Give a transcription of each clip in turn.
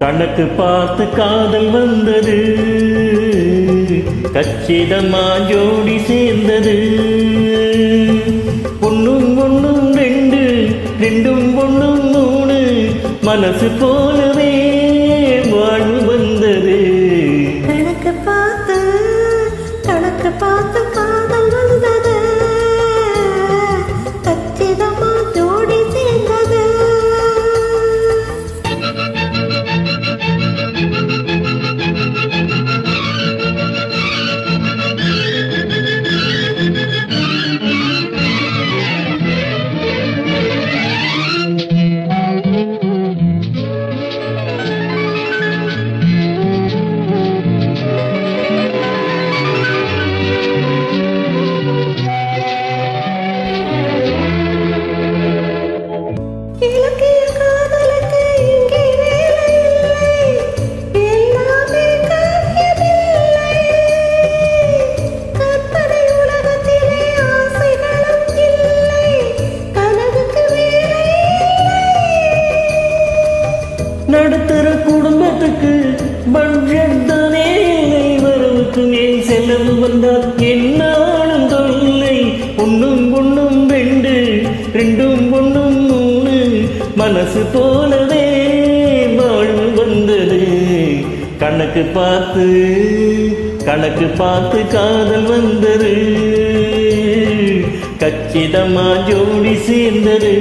கணக்கு பார்த்து காதல் வந்தது, கச்சிதமா ஜோடி சேர்ந்தது. பொண்ணும் பொண்ணும் ரெண்டு, ரெண்டும் பொண்ணும் மூணு, மனசு போலவே வாழ்வு வந்தது. கணக்கு பார்த்து காதல் வந்தது, கச்சிதமா ஜோடி சேர்ந்தது. நடுத்தர குடும்பத்துக்கு பட்ஜெட் தானே இல்லை, வரவுக்கு மேல் செலவு வந்தால் என்னாலும் தொல்லை. பொண்ணும் பொண்ணும் ரெண்டு, ரெண்டும் பொண்ணும் மூணு, மனசு போலவே வாழ்வு வந்தது. கணக்கு பார்த்து காதல் வந்தது, கச்சிதமா ஜோடி சேர்ந்தது.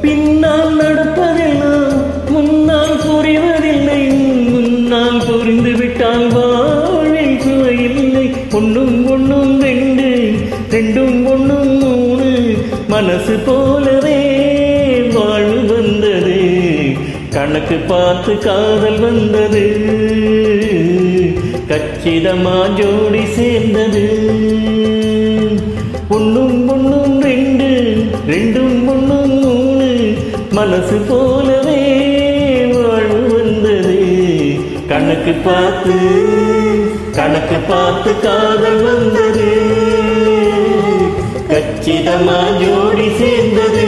பின்னால் நடப்பதெல்லாம் முன்னால் புரிவதில்லை, முன்னால் புரிந்து விட்டால் வாழ்வில் சுவையில்லை. பொண்ணும் பொண்ணும் ரெண்டு, ரெண்டும் பொண்ணும் மூணு, மனசு போலவே வாழ்வு வந்தது. கணக்கு பார்த்து காதல் வந்தது, கச்சிதமா ஜோடி சேர்ந்தது. பொண்ணும் பொண்ணும் ரெண்டு, ரெண்டும் பொண்ணும் மூணு, மனசு போலவே வாழ்வு வந்தது. கணக்கு பார்த்து காதல் வந்தது, கச்சிதமா ஜோடி சேர்ந்தது.